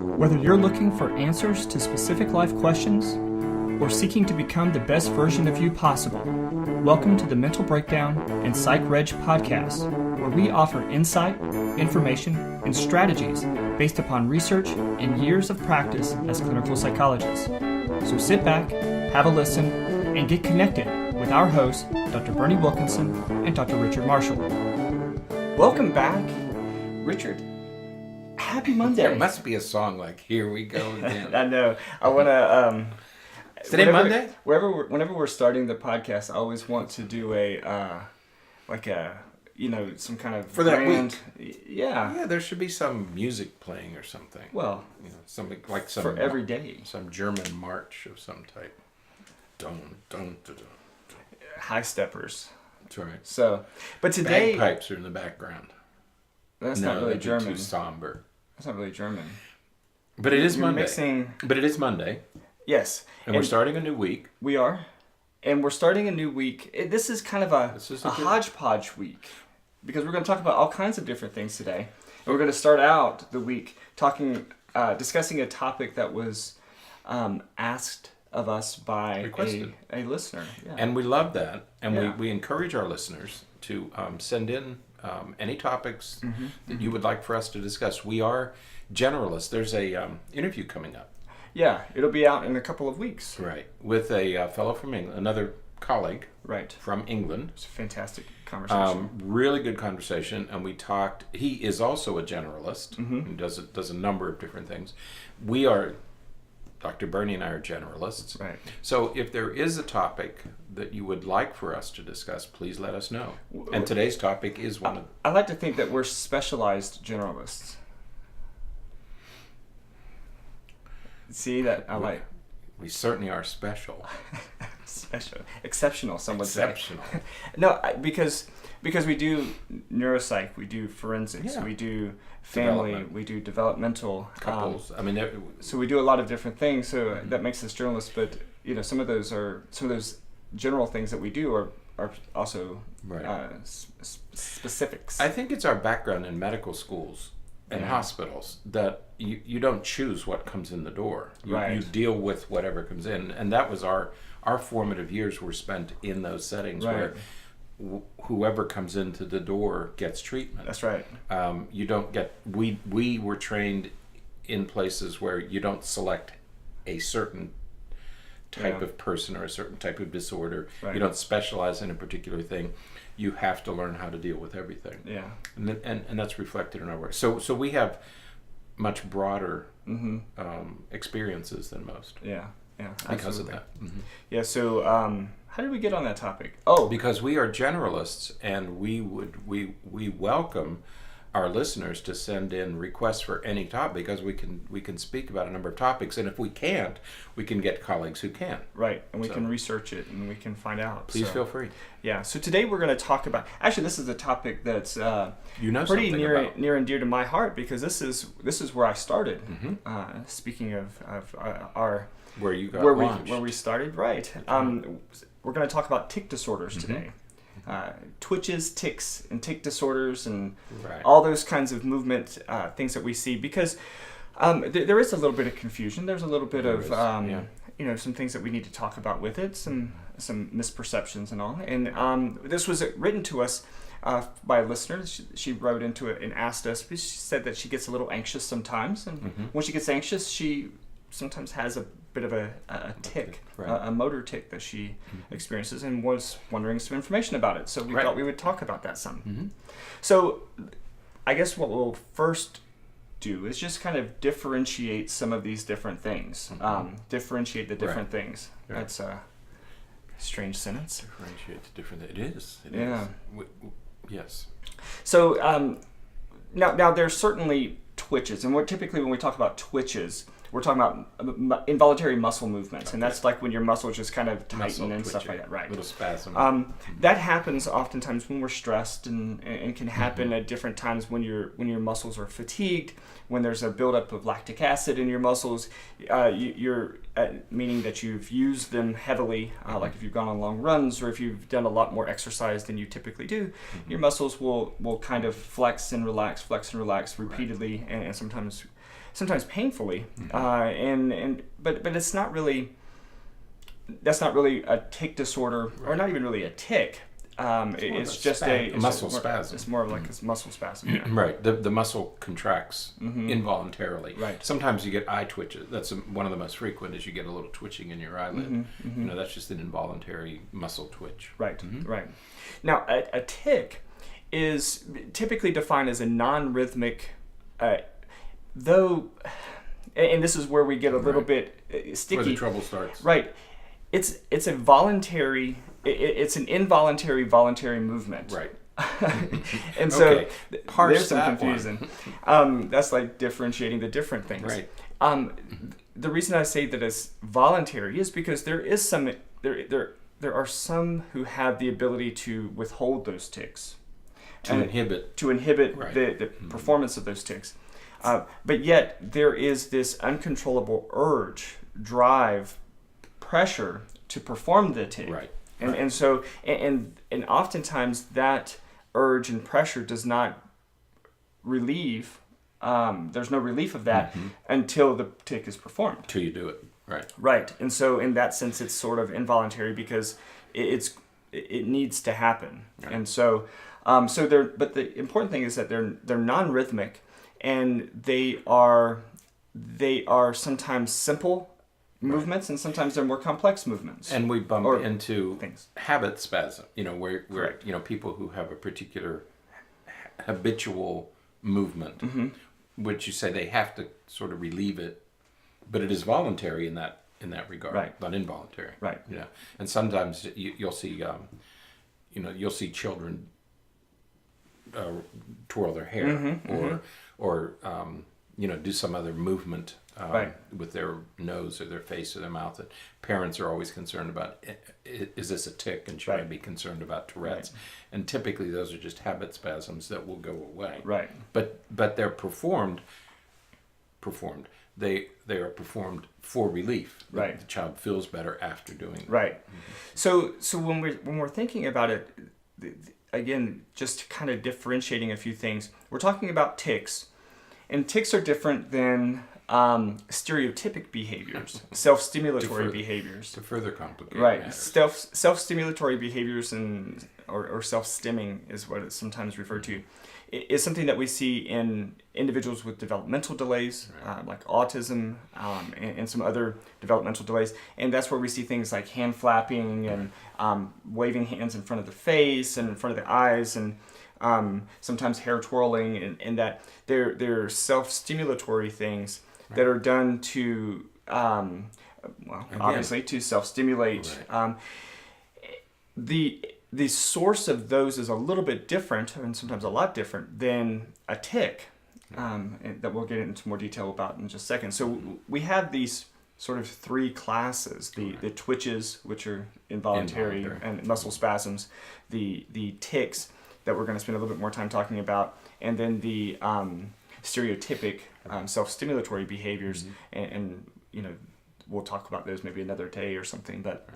Whether you're looking for answers to specific life questions or seeking to become the best version of you possible, welcome to the Mental Breakdown and Psychreg podcast, where we offer insight, information, and strategies based upon research and years of practice as clinical psychologists. So sit back, have a listen, and get connected with our hosts, Dr. Berney Wilkinson and Dr. Richard Marshall. Welcome back, Richard. Happy Monday. There must be a song like "Here We Go Again." I know. I want to. Is today Monday? Whenever we're starting the podcast, I always want to do some kind of for that week. Yeah. Yeah, there should be some music playing or something. Well, something like some for every day. Some German march of some type. Dun dun dun dun. High steppers. That's right. So, but today bagpipes are in the background. That's not really German. Too somber. That's not really German. But it is You're Monday. But it is Monday. Yes. And we're starting a new week. We are. And we're starting a new week. This is kind of a hodgepodge week, because we're going to talk about all kinds of different things today. And we're going to start out the week discussing a topic that was asked of us by a listener. Yeah. And we love that. And we encourage our listeners to send in any topics that you would like for us to discuss. We are generalists. There's a interview coming up. Yeah, it'll be out in a couple of weeks. Right, with a fellow from England, another colleague. Right. From England. It's a fantastic conversation. Really good conversation, and we talked. He is also a generalist. He does a number of different things. We are. Dr. Berney and I are generalists. Right. So if there is a topic that you would like for us to discuss, please let us know. And today's topic is one of... I like to think that we're specialized generalists. See, that I like... We certainly are special. Special. Exceptional, some would say. Exceptional. No, because we do neuropsych, we do forensics, we do family, we do developmental couples. So we do a lot of different things. So that makes us journalists. But some of those general things that we do are also specifics. I think it's our background in medical schools and hospitals that you don't choose what comes in the door. You deal with whatever comes in, and that was our formative years were spent in those settings where whoever comes into the door gets treatment. That's right. You don't get. We were trained in places where you don't select a certain type of person or a certain type of disorder. Right. You don't specialize in a particular thing. You have to learn how to deal with everything. Yeah. And that's reflected in our work. So we have much broader experiences than most. Yeah. Yeah. Because of that. Yeah. So how did we get on that topic? Oh, because we are generalists, and we welcome our listeners to send in requests for any topic, because we can speak about a number of topics, and if we can't, we can get colleagues who can. Right, and we can research it and we can find out. Please feel free. Yeah. So today we're going to talk about. Actually, this is a topic that's pretty near and dear to my heart, because this is where I started. Speaking of our where you got where we started, right? We're going to talk about tic disorders today. Twitches, tics, and tic disorders, and all those kinds of movement things that we see, because there is a little bit of confusion. There's a little bit of some things that we need to talk about with it, some misperceptions and all. And this was written to us by a listener. She wrote into it and asked us. She said that she gets a little anxious sometimes, and when she gets anxious, she sometimes has a bit of a tic, a motor tic that she experiences, and was wondering some information about it. So we thought we would talk about that some. So I guess what we'll first do is just kind of differentiate some of these different things. Differentiate the different things. That's a strange sentence. Differentiate the different. It is. Yes. So now there's certainly twitches, and typically when we talk about twitches, we're talking about involuntary muscle movements, and that's like when your muscles just kind of tighten and stuff like that, right? Little spasm. That happens oftentimes when we're stressed, and can happen at different times when your muscles are fatigued, when there's a buildup of lactic acid in your muscles, you're meaning that you've used them heavily, like if you've gone on long runs or if you've done a lot more exercise than you typically do, your muscles will kind of flex and relax repeatedly, and sometimes painfully, but it's not really. That's not really a tic disorder, or not even really a tic. It's just a muscle spasm. It's more of like a muscle spasm. Yeah. Right. The muscle contracts involuntarily. Right. Sometimes you get eye twitches. That's one of the most frequent. Is you get a little twitching in your eyelid. That's just an involuntary muscle twitch. Right. Right. Now, a tic is typically defined as a non-rhythmic, though, and this is where we get a little bit sticky. Where the trouble starts. Right. It's a voluntary. It's an involuntary voluntary movement. Right. And so there's some confusion. That's like differentiating the different things. Right. The reason I say that it's voluntary is because there are some who have the ability to withhold those tics. To inhibit the performance of those tics. But yet there is this uncontrollable urge, drive, pressure to perform the tic. Right. And so oftentimes that urge and pressure does not relieve. There's no relief of that until the tic is performed. Till you do it. Right. Right. And so in that sense, it's sort of involuntary because it needs to happen. Right. And so but the important thing is that they're non-rhythmic, and they are sometimes simple movements, and sometimes they're more complex movements. And we bump into things. Habit spasm, where people who have a particular habitual movement, which you say they have to sort of relieve it, but it is voluntary in that regard, right. Not involuntary. Right. And sometimes you'll see children twirl their hair or do some other movement with their nose or their face or their mouth that parents are always concerned about. Is this a tic, and should I be concerned about Tourette's? Right. And typically those are just habit spasms that will go away. Right. But they're performed. They are performed for relief. Right. The child feels better after doing it. Right. So when we're thinking about it, again, just kind of differentiating a few things, we're talking about tics. And tics are different than stereotypic behaviors, self-stimulatory behaviors. To further complicate matters. Self-stimulatory behaviors or self-stimming is what it's sometimes referred to, is something that we see in individuals with developmental delays, like autism and some other developmental delays. And that's where we see things like hand flapping and waving hands in front of the face and in front of the eyes, and sometimes hair twirling, and that they're self-stimulatory things that are done to, obviously to self-stimulate. Right. The source of those is a little bit different, and sometimes a lot different, than a tic, that we'll get into more detail about in just a second. So we have these sort of three classes: the twitches, which are involuntary and muscle spasms, the tics that we're going to spend a little bit more time talking about, and then the stereotypic self-stimulatory behaviors, and we'll talk about those maybe another day or something. But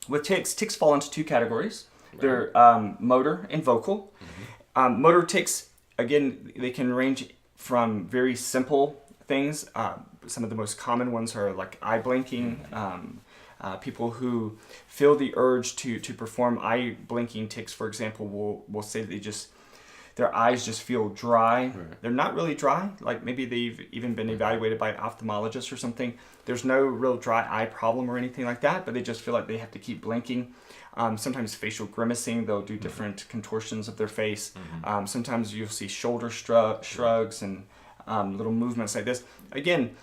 with tics fall into two categories. They're motor and vocal. Motor tics, again, they can range from very simple things. Some of the most common ones are like eye blinking. People who feel the urge to perform eye blinking tics, for example, will say that their eyes just feel dry. Right. They're not really dry. Like maybe they've even been evaluated by an ophthalmologist or something. There's no real dry eye problem or anything like that, but they just feel like they have to keep blinking. Sometimes facial grimacing, they'll do different contortions of their face. Sometimes you'll see shoulder shrugs and little movements like this. Again,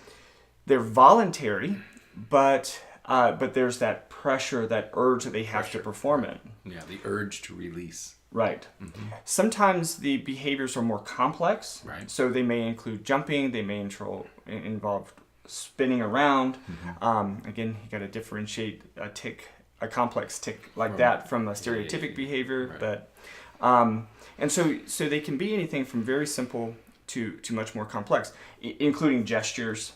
they're voluntary, but there's that pressure, that urge that they have to perform it. Yeah, the urge to release. Right. Sometimes the behaviors are more complex. Right. So they may include jumping. They may involve spinning around. Again, you got to differentiate a complex tic like that from a stereotypic behavior. But and so they can be anything from very simple to much more complex, including gestures.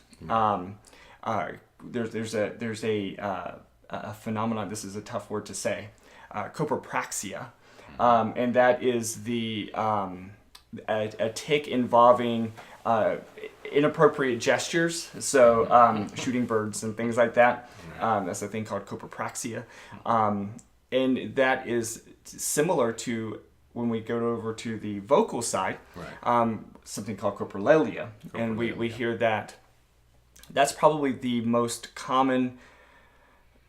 There's a phenomenon. This is a tough word to say. Copropraxia, and that is a tic involving inappropriate gestures. So shooting birds and things like that. That's a thing called copropraxia, and that is similar to when we go over to the vocal side, something called coprolalia, and we hear that. That's probably the most common,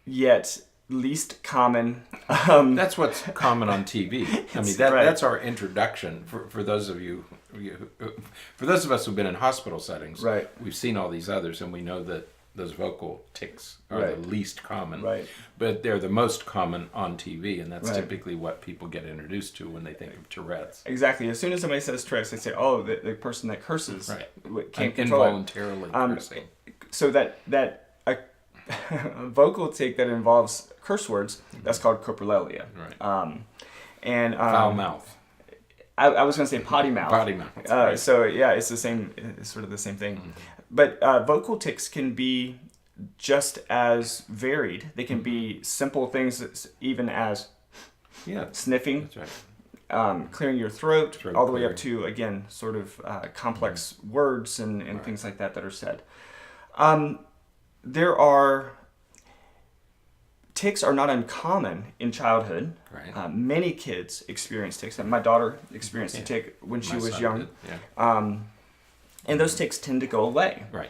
yet least common. That's what's common on TV. I mean, that's our introduction for those of you, for those of us who've been in hospital settings. Right. We've seen all these others, and we know that those vocal tics are the least common. Right. But they're the most common on TV, and that's typically what people get introduced to when they think of Tourette's. Exactly. As soon as somebody says Tourette's, they say, "Oh, the person that curses can't control involuntarily cursing." So that vocal tic that involves curse words, that's called coprolalia. Right. And foul mouth. I was going to say potty mouth. Potty mouth. Right. So yeah, it's the same. It's sort of the same thing. But vocal tics can be just as varied. They can be simple things, even as sniffing. That's right. Clearing your throat all the way up to, again, sort of complex words and things like that are said. Tics are not uncommon in childhood. Right. Many kids experience tics. My daughter experienced a tic when she was young. And those tics tend to go away. Right.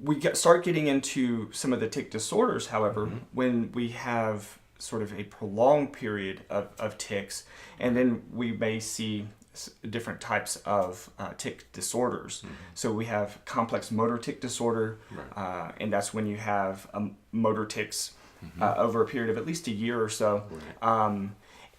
We start getting into some of the tic disorders, however, when we have sort of a prolonged period of tics, and then we may see different types of tic disorders. So we have complex motor tic disorder, and that's when you have motor tics over a period of at least a year or so,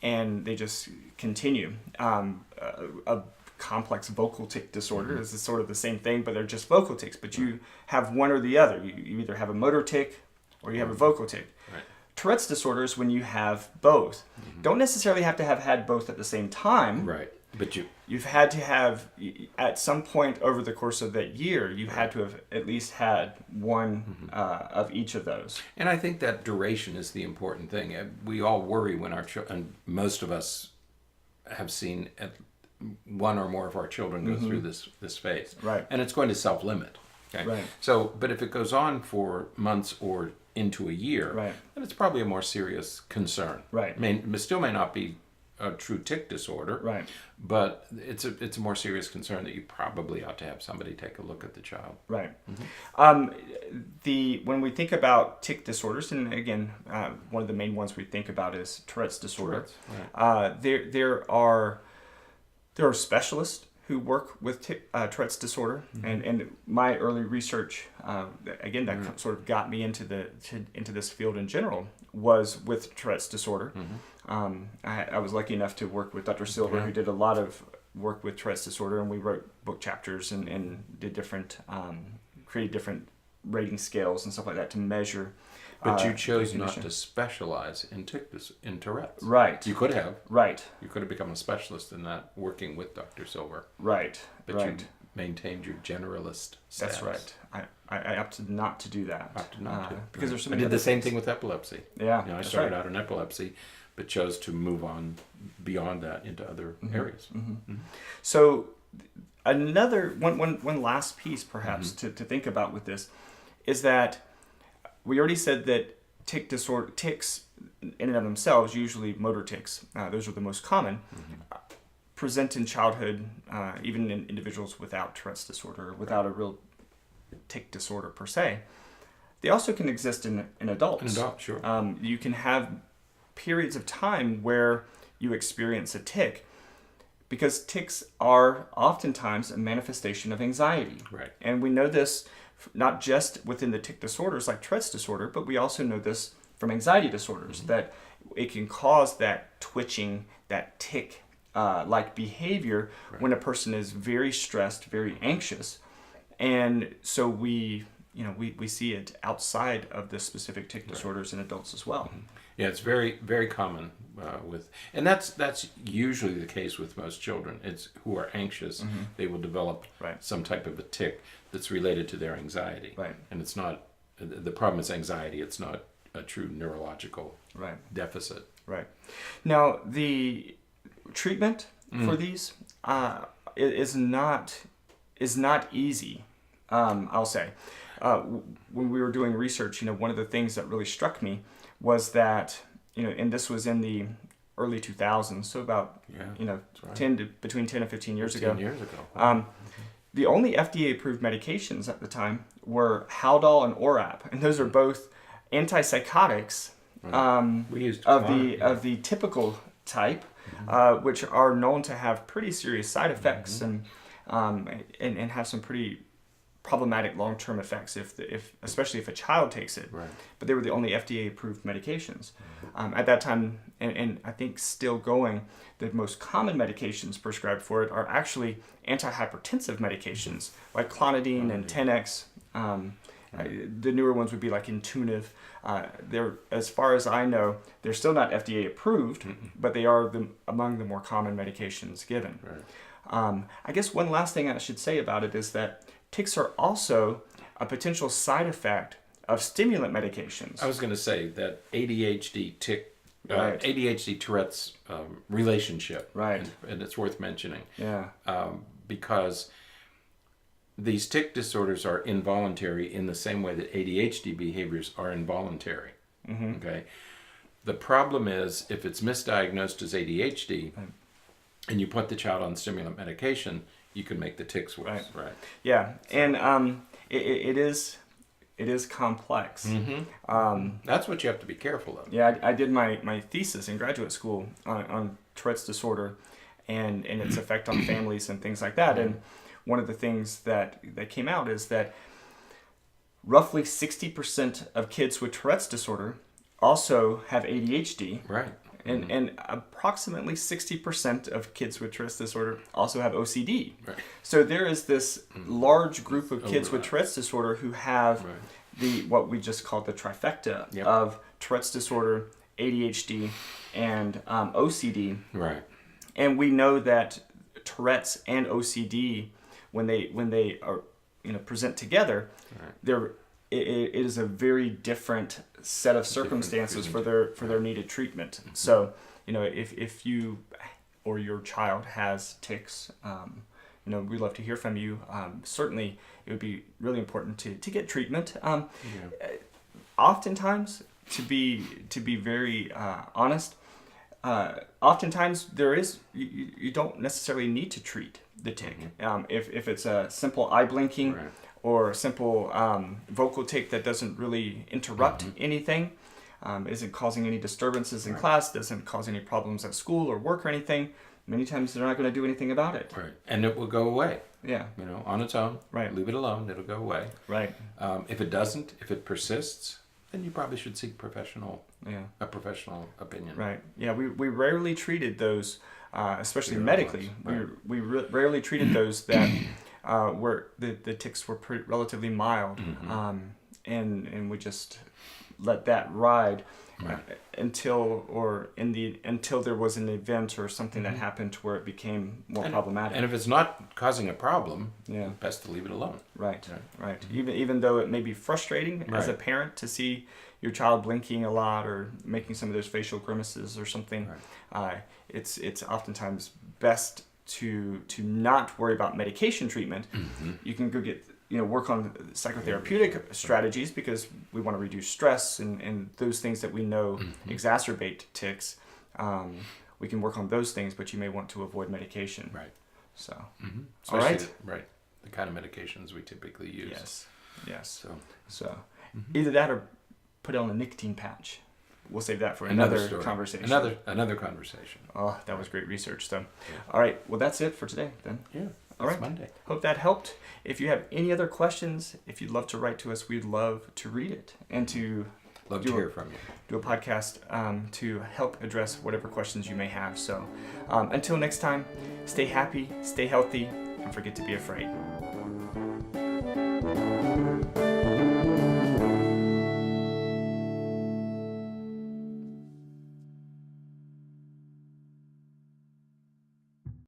and they just continue. A complex vocal tic disorder is sort of the same thing, but they're just vocal tics. But you have one or the other. You either have a motor tic or you have a vocal tic. Right. Tourette's disorder is when you have both. Don't necessarily have to have had both at the same time. Right. But you've had to have, at some point over the course of that year, you had to have at least had one of each of those. And I think that duration is the important thing. We all worry when and most of us have seen one or more of our children go through this phase. Right. And it's going to self-limit. Okay. Right. So, but if it goes on for months or into a year, then it's probably a more serious concern. Right. It still may not be a true tic disorder, right? But it's a more serious concern that you probably ought to have somebody take a look at the child, right? When we think about tic disorders, and again, one of the main ones we think about is Tourette's disorder. There are specialists who work with Tourette's disorder, and my early research, again, that sort of got me into this field in general, was with Tourette's disorder. I was lucky enough to work with Dr. Silver, who did a lot of work with Tourette's disorder, and we wrote book chapters and did created different rating scales and stuff like that to measure. But you chose not to specialize in Tourette's. Right. You could have. Right. You could have become a specialist in that, working with Dr. Silver. Right. But you maintained your generalist status. That's right. I opted not to do that. Because there's so many. I did the same thing with epilepsy. Yeah. I started out in epilepsy, but chose to move on beyond that into other areas. So another one last piece, perhaps, to think about with this is that we already said that tics in and of themselves, usually motor tics, those are the most common, present in childhood, even in individuals without Tourette's disorder, without a real tic disorder per se. They also can exist in adults. In adults, sure. You can have periods of time where you experience a tic, because tics are oftentimes a manifestation of anxiety. Right. And we know this not just within the tic disorders like Tourette's disorder, but we also know this from anxiety disorders, that it can cause that twitching, that tic like behavior when a person is very stressed, very anxious. And so we see it outside of the specific tic disorders in adults as well. Yeah, it's very, very common and that's usually the case with most children. It's who are anxious, they will develop some type of a tic that's related to their anxiety. Right. And it's not, the problem is anxiety, it's not a true neurological deficit. Right. Now, the treatment for these is not easy, I'll say. When we were doing research, one of the things that really struck me was that, and this was in the early 2000s, so about, between 10 and 15 years ago. 10 years ago. The only FDA-approved medications at the time were Haldol and Orap, and those are both antipsychotics we used of the typical type, which are known to have pretty serious side effects and have some pretty problematic long-term effects especially if a child takes it. Right. But they were the only FDA-approved medications at that time, and I think still going. The most common medications prescribed for it are actually antihypertensive medications like clonidine and Tenex. The newer ones would be like Intuniv. They're, as far as I know, they're still not FDA approved, but they are among the more common medications given. Right. I guess one last thing I should say about it is that tics are also a potential side effect of stimulant medications. I was going to say that ADHD Tourette's relationship, right, and it's worth mentioning, yeah, because these tic disorders are involuntary in the same way that ADHD behaviors are involuntary. Okay, the problem is if it's misdiagnosed as ADHD, and you put the child on stimulant medication, you can make the tics worse. Right. Yeah, and it is complex. That's what you have to be careful of. Yeah, I did my thesis in graduate school on Tourette's disorder and its effect on families and things like that. And one of the things that came out is that roughly 60% of kids with Tourette's disorder also have ADHD. Right. And approximately 60% of kids with Tourette's disorder also have OCD. Right. So there is this large group of kids with Tourette's disorder who have what we just call the trifecta of Tourette's disorder, ADHD, and OCD. Right. And we know that Tourette's and OCD, when they are present together, it is a very different set of circumstances for their needed treatment. So, if you or your child has tics, we'd love to hear from you. Certainly, it would be really important to get treatment. Oftentimes, to be very honest, oftentimes you don't necessarily need to treat the tic. If it's a simple eye blinking. Right. Or a simple vocal tic that doesn't really interrupt anything, isn't causing any disturbances in class, doesn't cause any problems at school or work or anything, many times they're not going to do anything about it. Right. And it will go away. Yeah. On its own. Right. Leave it alone, it'll go away. Right. If it persists, then you probably should seek a professional opinion. Right. Yeah, we rarely treated those, especially medically. Right. We rarely treated those that where the tics were relatively mild, and we just let that ride until there was an event or something that happened to where it became more problematic. And if it's not causing a problem, best to leave it alone. Right. Even though it may be frustrating as a parent to see your child blinking a lot or making some of those facial grimaces or something, it's oftentimes best to not worry about medication treatment. You can go get work on psychotherapeutic strategies because we want to reduce stress and those things that we know exacerbate tics. We can work on those things, but you may want to avoid medication. Right. So, all right. The kind of medications we typically use. Yes. So either that or put on a nicotine patch. We'll save that for another conversation. Another conversation. Oh, that was great research, though. All right. Well, that's it for today, then. Yeah. All right. Monday. Hope that helped. If you have any other questions, if you'd love to write to us, we'd love to read it and to hear from you. Do a podcast to help address whatever questions you may have. So until next time, stay happy, stay healthy, and forget to be afraid.